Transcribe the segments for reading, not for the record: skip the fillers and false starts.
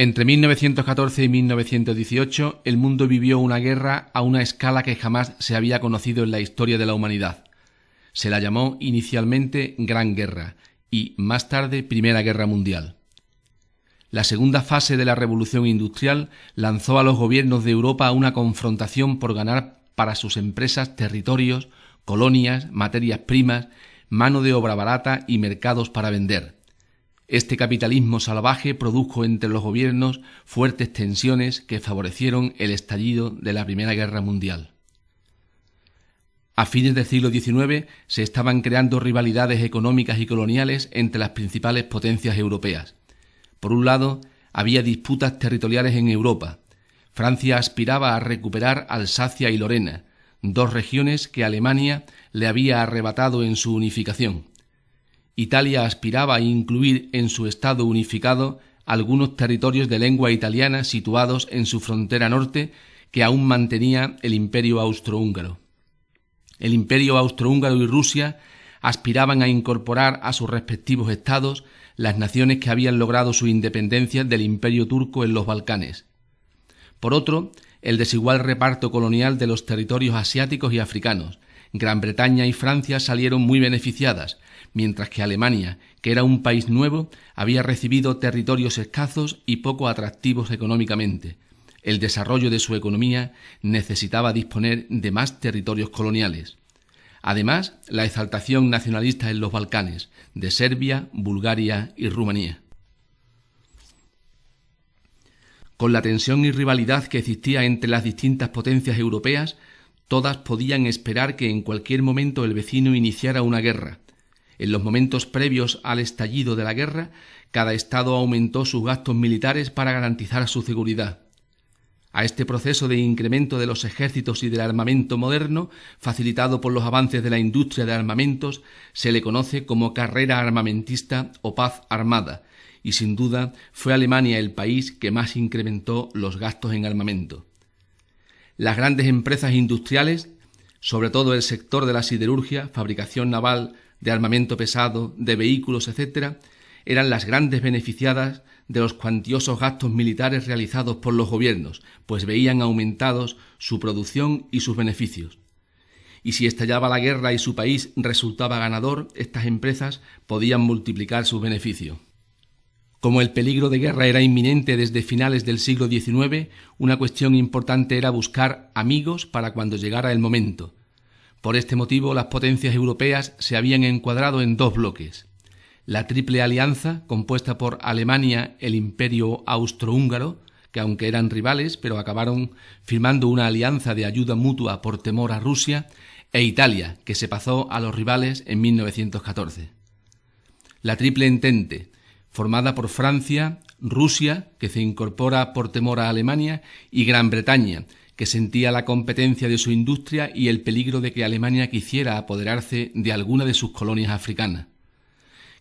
Entre 1914 y 1918, el mundo vivió una guerra a una escala que jamás se había conocido en la historia de la humanidad. Se la llamó inicialmente Gran Guerra y, más tarde, Primera Guerra Mundial. La segunda fase de la Revolución Industrial lanzó a los gobiernos de Europa a una confrontación por ganar para sus empresas territorios, colonias, materias primas, mano de obra barata y mercados para vender. Este capitalismo salvaje produjo entre los gobiernos fuertes tensiones que favorecieron el estallido de la Primera Guerra Mundial. A fines del siglo XIX se estaban creando rivalidades económicas y coloniales entre las principales potencias europeas. Por un lado, había disputas territoriales en Europa. Francia aspiraba a recuperar Alsacia y Lorena, dos regiones que Alemania le había arrebatado en su unificación. Italia aspiraba a incluir en su Estado unificado algunos territorios de lengua italiana situados en su frontera norte que aún mantenía el Imperio Austrohúngaro. El Imperio Austrohúngaro y Rusia aspiraban a incorporar a sus respectivos estados las naciones que habían logrado su independencia del Imperio turco en los Balcanes. Por otro, el desigual reparto colonial de los territorios asiáticos y africanos. Gran Bretaña y Francia salieron muy beneficiadas, mientras que Alemania, que era un país nuevo, había recibido territorios escasos y poco atractivos económicamente. El desarrollo de su economía necesitaba disponer de más territorios coloniales. Además, la exaltación nacionalista en los Balcanes, de Serbia, Bulgaria y Rumanía. Con la tensión y rivalidad que existía entre las distintas potencias europeas, todas podían esperar que en cualquier momento el vecino iniciara una guerra. En los momentos previos al estallido de la guerra, cada estado aumentó sus gastos militares para garantizar su seguridad. A este proceso de incremento de los ejércitos y del armamento moderno, facilitado por los avances de la industria de armamentos, se le conoce como carrera armamentista o paz armada, y sin duda fue Alemania el país que más incrementó los gastos en armamento. Las grandes empresas industriales, sobre todo el sector de la siderurgia, fabricación naval, de armamento pesado, de vehículos, etc., eran las grandes beneficiadas de los cuantiosos gastos militares realizados por los gobiernos, pues veían aumentados su producción y sus beneficios. Y si estallaba la guerra y su país resultaba ganador, estas empresas podían multiplicar sus beneficios. Como el peligro de guerra era inminente desde finales del siglo XIX, una cuestión importante era buscar amigos para cuando llegara el momento. Por este motivo, las potencias europeas se habían encuadrado en dos bloques. La Triple Alianza, compuesta por Alemania, el Imperio Austrohúngaro, que aunque eran rivales, pero acabaron firmando una alianza de ayuda mutua por temor a Rusia, e Italia, que se pasó a los rivales en 1914. La Triple Entente, formada por Francia, Rusia, que se incorpora por temor a Alemania, y Gran Bretaña, que sentía la competencia de su industria y el peligro de que Alemania quisiera apoderarse de alguna de sus colonias africanas.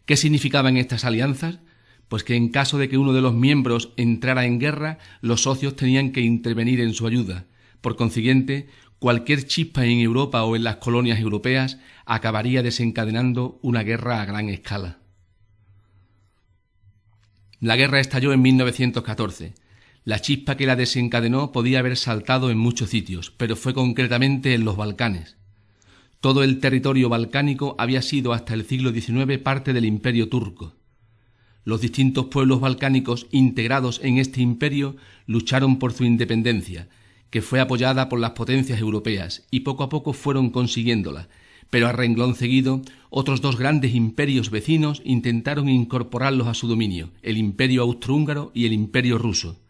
¿Qué significaban estas alianzas? Pues que en caso de que uno de los miembros entrara en guerra, los socios tenían que intervenir en su ayuda. Por consiguiente, cualquier chispa en Europa o en las colonias europeas acabaría desencadenando una guerra a gran escala. La guerra estalló en 1914. La chispa que la desencadenó podía haber saltado en muchos sitios, pero fue concretamente en los Balcanes. Todo el territorio balcánico había sido hasta el siglo XIX parte del Imperio turco. Los distintos pueblos balcánicos integrados en este imperio lucharon por su independencia, que fue apoyada por las potencias europeas, y poco a poco fueron consiguiéndola, pero a renglón seguido, otros dos grandes imperios vecinos intentaron incorporarlos a su dominio, el Imperio Austrohúngaro y el Imperio Ruso.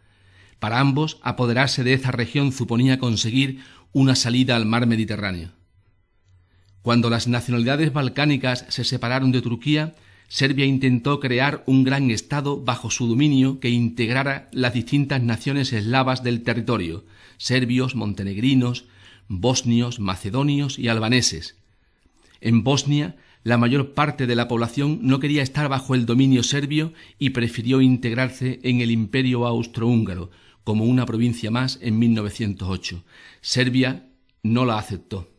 Para ambos, apoderarse de esta región suponía conseguir una salida al mar Mediterráneo. Cuando las nacionalidades balcánicas se separaron de Turquía, Serbia intentó crear un gran estado bajo su dominio que integrara las distintas naciones eslavas del territorio, serbios, montenegrinos, bosnios, macedonios y albaneses. En Bosnia, la mayor parte de la población no quería estar bajo el dominio serbio y prefirió integrarse en el Imperio Austrohúngaro, como una provincia más en 1908. Serbia no la aceptó.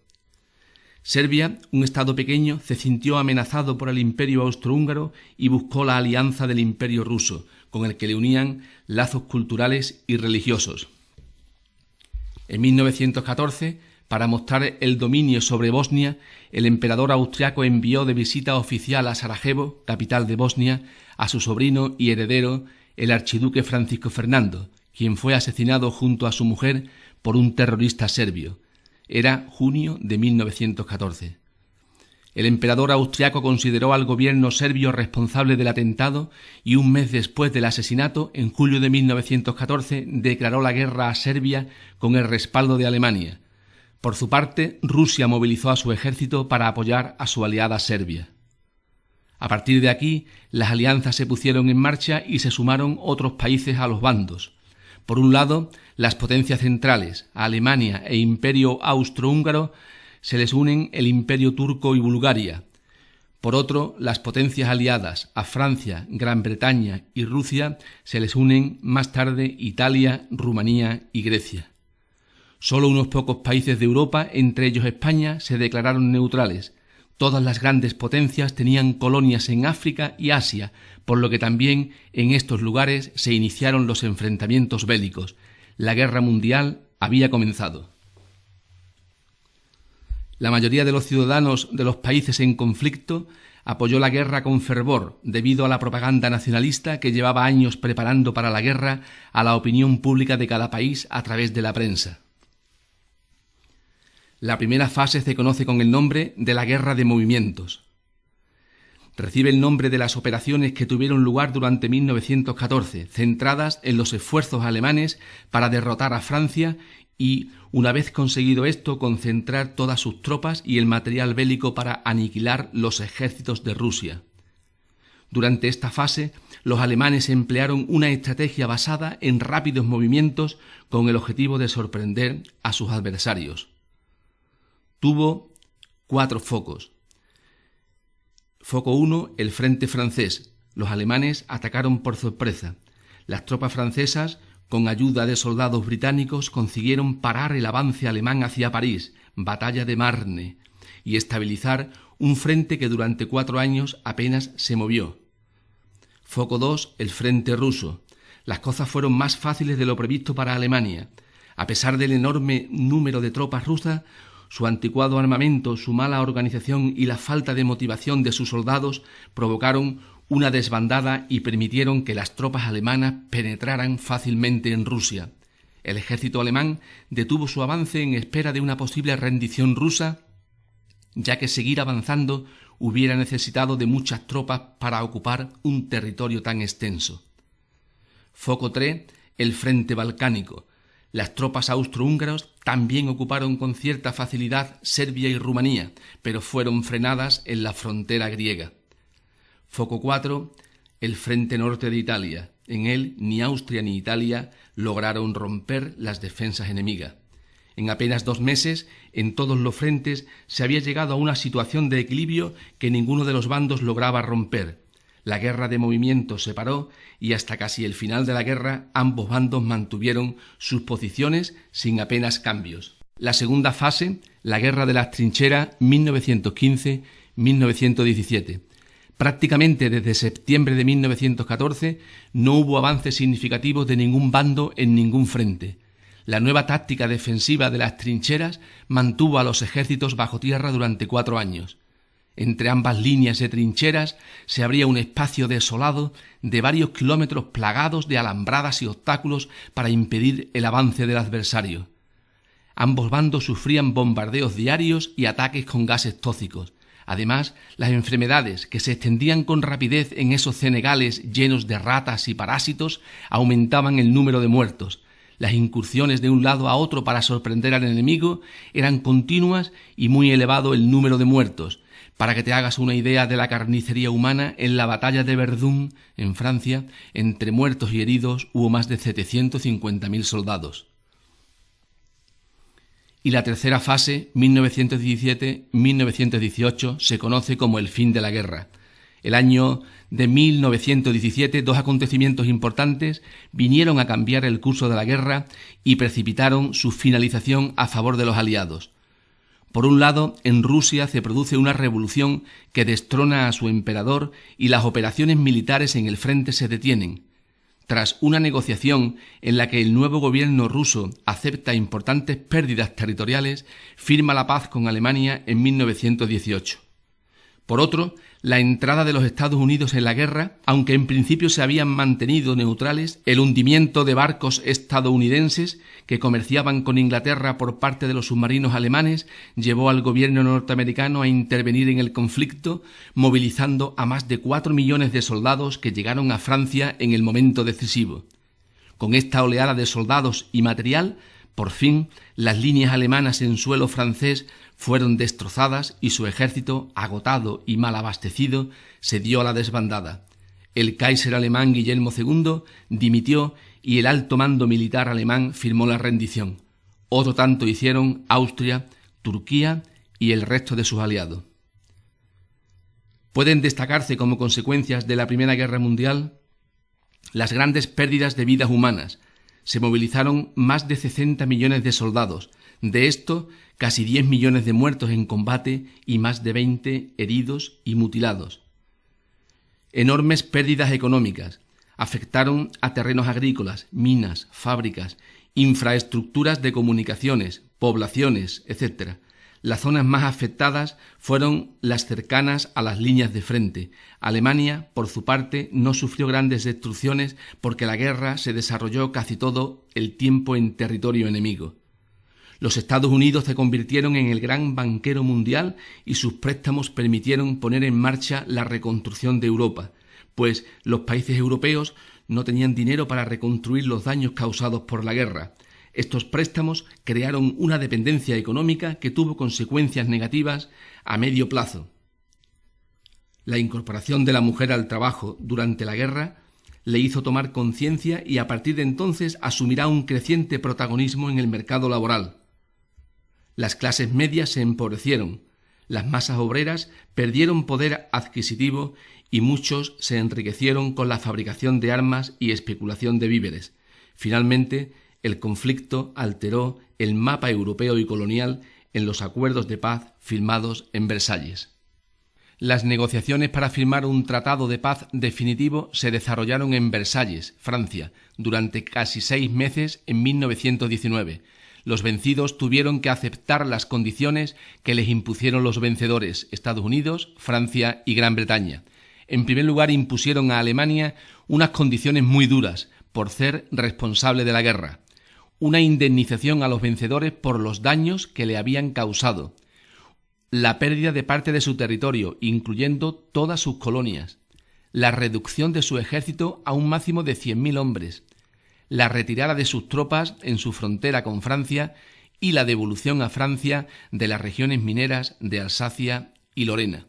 Serbia, un estado pequeño, se sintió amenazado por el Imperio Austrohúngaro y buscó la alianza del Imperio Ruso, con el que le unían lazos culturales y religiosos. En 1914, para mostrar el dominio sobre Bosnia, el emperador austriaco envió de visita oficial a Sarajevo, capital de Bosnia, a su sobrino y heredero, el archiduque Francisco Fernando, quien fue asesinado junto a su mujer por un terrorista serbio. Era junio de 1914. El emperador austriaco consideró al gobierno serbio responsable del atentado y un mes después del asesinato, en julio de 1914, declaró la guerra a Serbia con el respaldo de Alemania. Por su parte, Rusia movilizó a su ejército para apoyar a su aliada Serbia. A partir de aquí, las alianzas se pusieron en marcha y se sumaron otros países a los bandos. Por un lado, las potencias centrales, Alemania e Imperio Austrohúngaro, se les unen el Imperio Turco y Bulgaria. Por otro, las potencias aliadas, a Francia, Gran Bretaña y Rusia, se les unen más tarde Italia, Rumanía y Grecia. Solo unos pocos países de Europa, entre ellos España, se declararon neutrales. Todas las grandes potencias tenían colonias en África y Asia, por lo que también en estos lugares se iniciaron los enfrentamientos bélicos. La guerra mundial había comenzado. La mayoría de los ciudadanos de los países en conflicto apoyó la guerra con fervor debido a la propaganda nacionalista que llevaba años preparando para la guerra a la opinión pública de cada país a través de la prensa. La primera fase se conoce con el nombre de la Guerra de Movimientos. Recibe el nombre de las operaciones que tuvieron lugar durante 1914, centradas en los esfuerzos alemanes para derrotar a Francia y, una vez conseguido esto, concentrar todas sus tropas y el material bélico para aniquilar los ejércitos de Rusia. Durante esta fase, los alemanes emplearon una estrategia basada en rápidos movimientos con el objetivo de sorprender a sus adversarios. Tuvo 4 focos. Foco 1, el frente francés. Los alemanes atacaron por sorpresa. Las tropas francesas, con ayuda de soldados británicos, consiguieron parar el avance alemán hacia París, Batalla de Marne, y estabilizar un frente que durante 4 años apenas se movió. Foco 2, el frente ruso. Las cosas fueron más fáciles de lo previsto para Alemania. A pesar del enorme número de tropas rusas, su anticuado armamento, su mala organización y la falta de motivación de sus soldados provocaron una desbandada y permitieron que las tropas alemanas penetraran fácilmente en Rusia. El ejército alemán detuvo su avance en espera de una posible rendición rusa, ya que seguir avanzando hubiera necesitado de muchas tropas para ocupar un territorio tan extenso. Foco 3, el frente balcánico. Las tropas austrohúngaras también ocuparon con cierta facilidad Serbia y Rumanía, pero fueron frenadas en la frontera griega. Foco 4, el frente norte de Italia. En él ni Austria ni Italia lograron romper las defensas enemigas. En apenas 2 meses, en todos los frentes se había llegado a una situación de equilibrio que ninguno de los bandos lograba romper. La guerra de movimientos se paró y hasta casi el final de la guerra ambos bandos mantuvieron sus posiciones sin apenas cambios. La segunda fase, la guerra de las trincheras 1915-1917. Prácticamente desde septiembre de 1914 no hubo avances significativos de ningún bando en ningún frente. La nueva táctica defensiva de las trincheras mantuvo a los ejércitos bajo tierra durante 4 años. Entre ambas líneas de trincheras se abría un espacio desolado de varios kilómetros plagados de alambradas y obstáculos para impedir el avance del adversario. Ambos bandos sufrían bombardeos diarios y ataques con gases tóxicos. Además, las enfermedades, que se extendían con rapidez en esos cenegales llenos de ratas y parásitos, aumentaban el número de muertos. Las incursiones de un lado a otro para sorprender al enemigo eran continuas y muy elevado el número de muertos. Para que te hagas una idea de la carnicería humana, en la batalla de Verdún, en Francia, entre muertos y heridos hubo más de 750.000 soldados. Y la tercera fase, 1917-1918, se conoce como el fin de la guerra. El año de 1917, 2 acontecimientos importantes vinieron a cambiar el curso de la guerra y precipitaron su finalización a favor de los aliados. Por un lado, en Rusia se produce una revolución que destrona a su emperador y las operaciones militares en el frente se detienen. tras una negociación en la que el nuevo gobierno ruso acepta importantes pérdidas territoriales, firma la paz con Alemania en 1918. Por otro, la entrada de los Estados Unidos en la guerra, aunque en principio se habían mantenido neutrales, el hundimiento de barcos estadounidenses que comerciaban con Inglaterra por parte de los submarinos alemanes llevó al gobierno norteamericano a intervenir en el conflicto, movilizando a más de 4 millones de soldados que llegaron a Francia en el momento decisivo. Con esta oleada de soldados y material, por fin, las líneas alemanas en suelo francés fueron destrozadas y su ejército, agotado y mal abastecido, se dio a la desbandada. El Kaiser alemán Guillermo II dimitió y el alto mando militar alemán firmó la rendición. Otro tanto hicieron Austria, Turquía y el resto de sus aliados. Pueden destacarse como consecuencias de la Primera Guerra Mundial las grandes pérdidas de vidas humanas. Se movilizaron más de 60 millones de soldados. De esto, casi 10 millones de muertos en combate y más de 20 heridos y mutilados. Enormes pérdidas económicas. Afectaron a terrenos agrícolas, minas, fábricas, infraestructuras de comunicaciones, poblaciones, etc. Las zonas más afectadas fueron las cercanas a las líneas de frente. Alemania, por su parte, no sufrió grandes destrucciones porque la guerra se desarrolló casi todo el tiempo en territorio enemigo. Los Estados Unidos se convirtieron en el gran banquero mundial y sus préstamos permitieron poner en marcha la reconstrucción de Europa, pues los países europeos no tenían dinero para reconstruir los daños causados por la guerra. Estos préstamos crearon una dependencia económica que tuvo consecuencias negativas a medio plazo. La incorporación de la mujer al trabajo durante la guerra le hizo tomar conciencia y a partir de entonces asumirá un creciente protagonismo en el mercado laboral. Las clases medias se empobrecieron, las masas obreras perdieron poder adquisitivo y muchos se enriquecieron con la fabricación de armas y especulación de víveres. Finalmente, el conflicto alteró el mapa europeo y colonial en los acuerdos de paz firmados en Versalles. Las negociaciones para firmar un tratado de paz definitivo se desarrollaron en Versalles, Francia, durante casi 6 meses en 1919. Los vencidos tuvieron que aceptar las condiciones que les impusieron los vencedores, Estados Unidos, Francia y Gran Bretaña. En primer lugar, impusieron a Alemania unas condiciones muy duras por ser responsable de la guerra. Una indemnización a los vencedores por los daños que le habían causado. La pérdida de parte de su territorio, incluyendo todas sus colonias. La reducción de su ejército a un máximo de 100.000 hombres. La retirada de sus tropas en su frontera con Francia y la devolución a Francia de las regiones mineras de Alsacia y Lorena.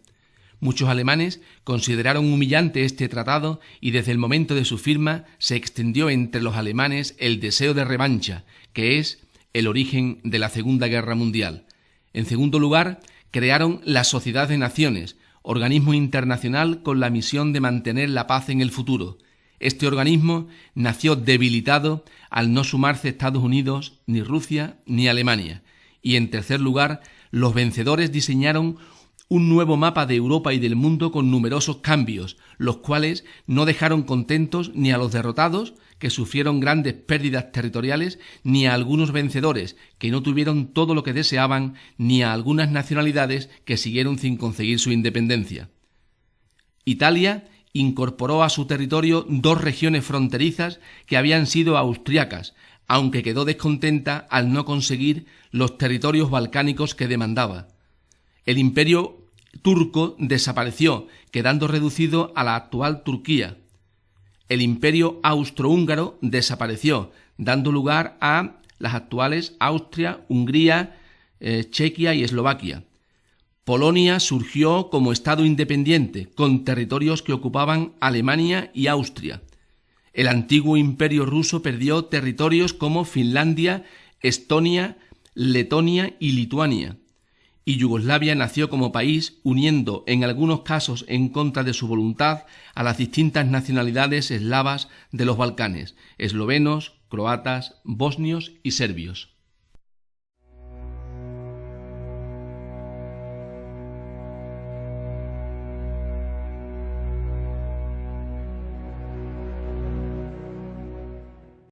Muchos alemanes consideraron humillante este tratado y desde el momento de su firma se extendió entre los alemanes el deseo de revancha, que es el origen de la Segunda Guerra Mundial. En segundo lugar, crearon la Sociedad de Naciones, organismo internacional con la misión de mantener la paz en el futuro. Este organismo nació debilitado al no sumarse Estados Unidos, ni Rusia, ni Alemania. Y en tercer lugar, los vencedores diseñaron un nuevo mapa de Europa y del mundo con numerosos cambios, los cuales no dejaron contentos ni a los derrotados, que sufrieron grandes pérdidas territoriales, ni a algunos vencedores, que no tuvieron todo lo que deseaban, ni a algunas nacionalidades que siguieron sin conseguir su independencia. Italia incorporó a su territorio 2 regiones fronterizas que habían sido austriacas, aunque quedó descontenta al no conseguir los territorios balcánicos que demandaba. El imperio turco desapareció, quedando reducido a la actual Turquía. El imperio austrohúngaro desapareció, dando lugar a las actuales Austria, Hungría, Chequia y Eslovaquia. Polonia surgió como estado independiente, con territorios que ocupaban Alemania y Austria. El antiguo imperio ruso perdió territorios como Finlandia, Estonia, Letonia y Lituania. Y Yugoslavia nació como país, uniendo en algunos casos en contra de su voluntad a las distintas nacionalidades eslavas de los Balcanes, eslovenos, croatas, bosnios y serbios.